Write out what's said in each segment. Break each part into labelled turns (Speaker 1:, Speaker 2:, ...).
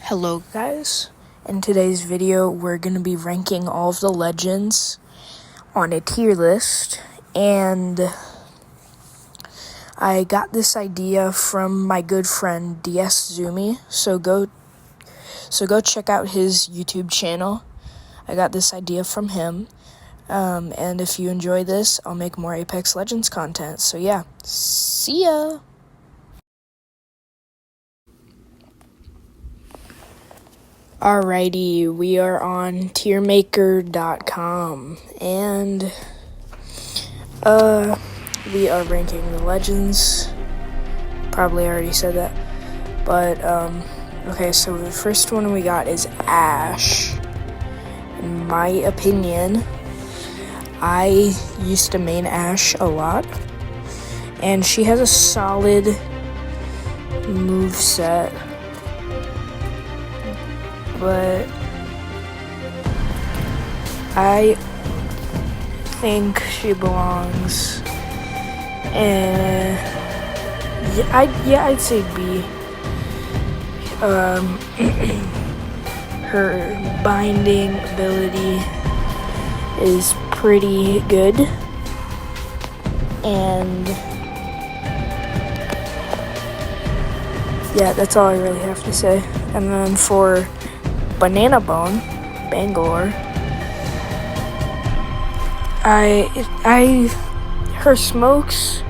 Speaker 1: Hello guys, in today's video we're going to be ranking all of the legends on a tier list, and I got this idea from my good friend DS Zumi, so go check out his YouTube channel. I got this idea from him, and if you enjoy this, I'll make more Apex Legends content, so yeah, see ya! Alrighty, we are on tiermaker.com, and we are ranking the legends. Probably already said that, but okay, so the first one we got is Ashe. In my opinion, I used to main Ashe a lot, and she has a solid moveset. But I think she belongs in, I'd say B. Her binding ability is pretty good, and yeah, that's all I really have to say. And then for Banana Bone, Bangalore, her smokes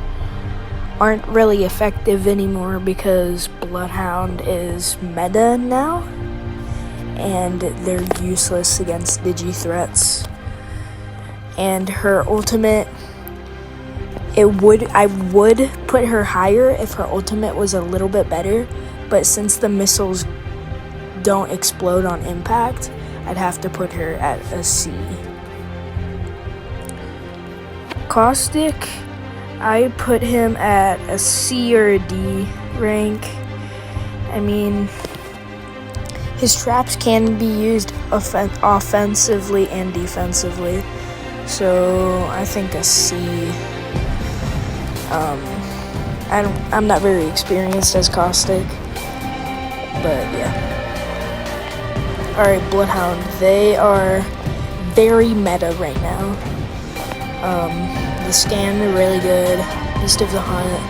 Speaker 1: aren't really effective anymore because Bloodhound is meta now, and they're useless against digi threats. And her ultimate, I would put her higher if her ultimate was a little bit better, but since the missiles don't explode on impact, I'd have to put her at a C. Caustic, I put him at a C or a D rank. I mean, his traps can be used offensively and defensively, so I think a C. I'm not very experienced as Caustic, but yeah. Alright, Bloodhound, they are very meta right now. The scan really good. Beast of the Hunt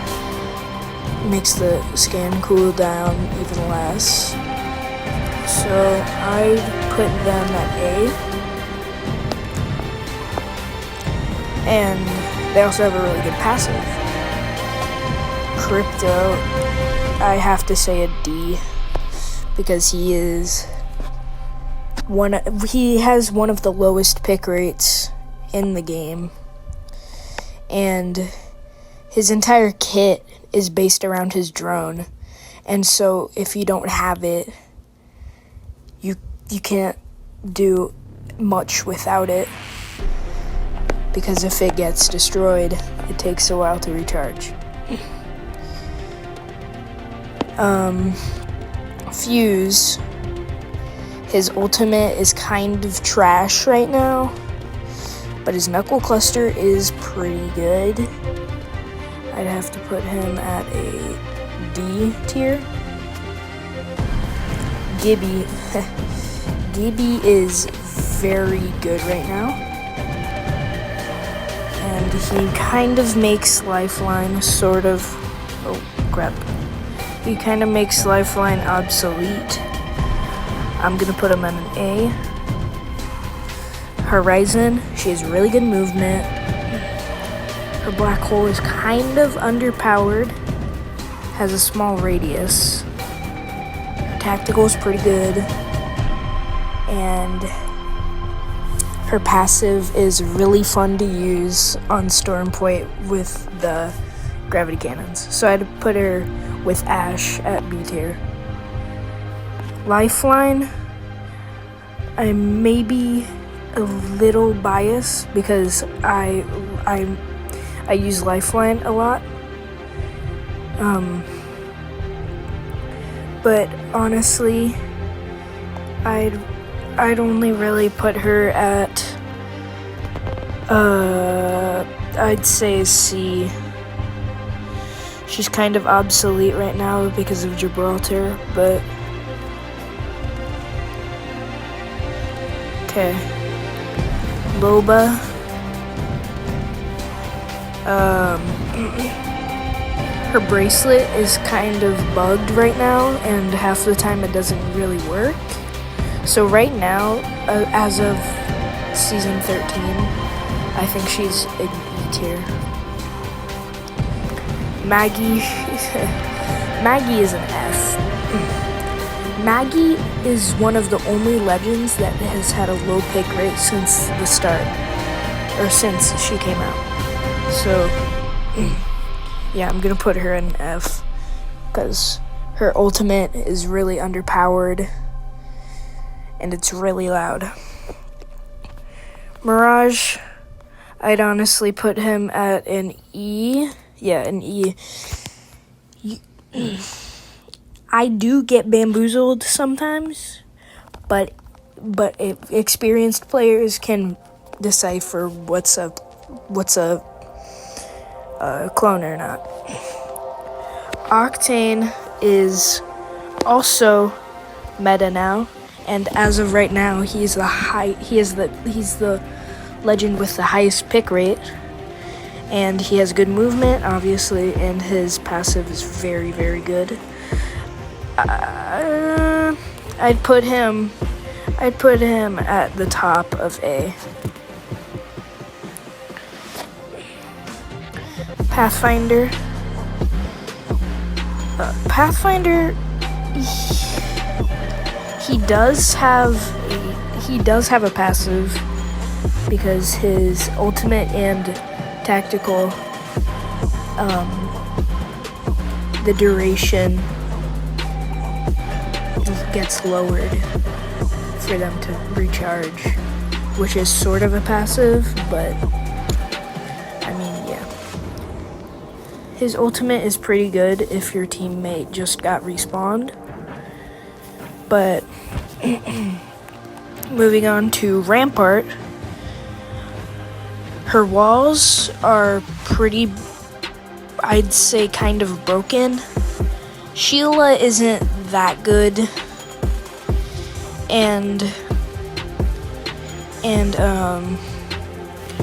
Speaker 1: makes the scan cool down even less. So I put them at A. And they also have a really good passive. Crypto, I have to say a D, because he has one of the lowest pick rates in the game, and his entire kit is based around his drone, and so if you don't have it, you can't do much without it, because if it gets destroyed, it takes a while to recharge. Fuse, his ultimate is kind of trash right now, but his knuckle cluster is pretty good. I'd have to put him at a D tier. Gibby. Gibby is very good right now, and he kind of makes Lifeline He kind of makes Lifeline obsolete. I'm gonna put him at an A. Horizon, she has really good movement. Her black hole is kind of underpowered, has a small radius. Her tactical is pretty good, and her passive is really fun to use on Storm Point with the gravity cannons. So I'd put her with Ashe at B tier. Lifeline, I may be a little biased because I use Lifeline a lot. But honestly, I'd only really put her at I'd say C. She's kind of obsolete right now because of Gibraltar, but Okay. Loba. Her bracelet is kind of bugged right now, and half the time it doesn't really work. So right now, as of season 13, I think she's an E tier. Maggie, Maggie is an F. Maggie is one of the only legends that has had a low pick rate since the start, or since she came out. So, yeah, I'm gonna put her in F, because her ultimate is really underpowered, and it's really loud. Mirage, I'd honestly put him at an E. Yeah, an E. I do get bamboozled sometimes, but experienced players can decipher what's a clone or not. Octane is also meta now, and as of right now, he's the legend with the highest pick rate, and he has good movement, obviously, and his passive is very, very good. I'd put him at the top of A. Pathfinder. Pathfinder, he does have a passive, because his ultimate and tactical, the duration gets lowered for them to recharge, which is sort of a passive, but I mean, yeah. His ultimate is pretty good if your teammate just got respawned. But moving on to Rampart, her walls are pretty, I'd say, kind of broken. Sheila isn't that good, and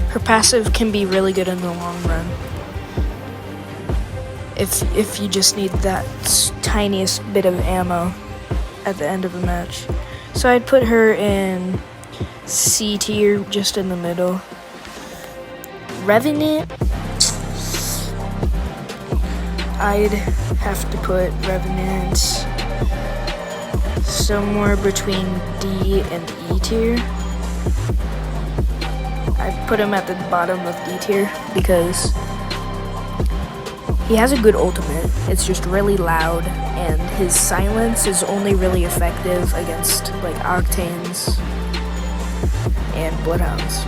Speaker 1: her passive can be really good in the long run if you just need that tiniest bit of ammo at the end of a match. So I'd put her in C tier, just in the middle. Revenant, I'd have to put Revenant somewhere between D and E tier. I'd put him at the bottom of D tier because he has a good ultimate. It's just really loud, and his silence is only really effective against like Octanes and Bloodhounds.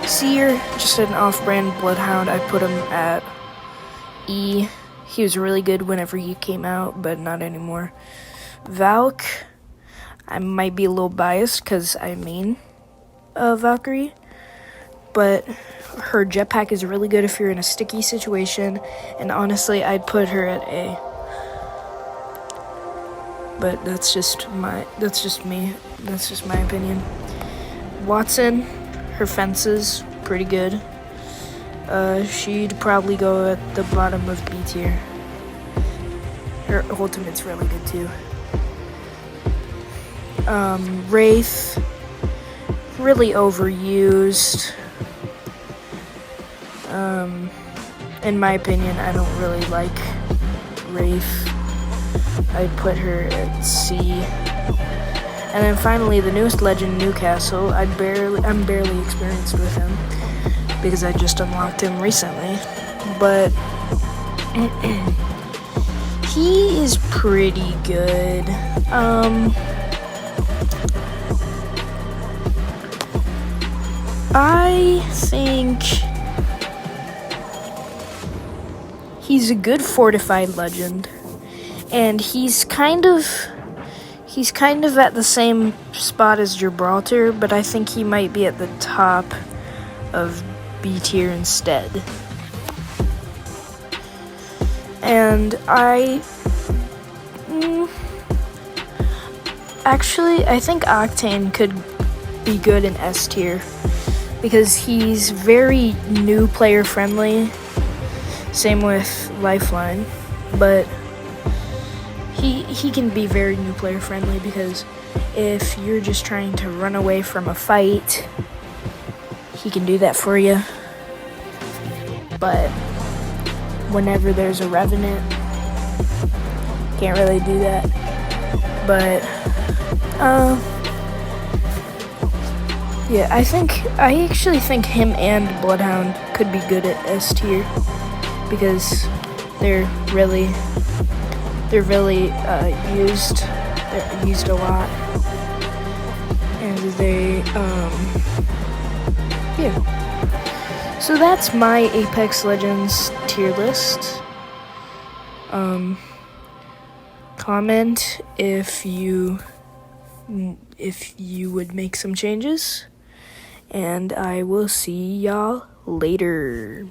Speaker 1: Seer, just an off-brand Bloodhound. I put him at E. He was really good whenever he came out, but not anymore. Valk, I might be a little biased because I main Valkyrie, but her jetpack is really good if you're in a sticky situation, and honestly, I'd put her at A. But that's just me. That's just my opinion. Watson, her fences pretty good. She'd probably go at the bottom of B tier. Her ultimate's really good too. Wraith, really overused. In my opinion, I don't really like Wraith. I'd put her at C. And then finally, the newest legend, Newcastle. I'm barely experienced with him because I just unlocked him recently. But he is pretty good. I think he's a good fortified legend, and he's kind of at the same spot as Gibraltar, but I think he might be at the top of B tier instead. And I think Octane be good in S tier because he's very new player friendly. Same with Lifeline, but he can be very new player friendly because if you're just trying to run away from a fight, he can do that for you. But whenever there's a Revenant, can't really do that. But yeah, I actually think him and Bloodhound could be good at S tier because they're really used. They're used a lot, and they yeah. So that's my Apex Legends tier list. Comment if you would make some changes, and I will see y'all later.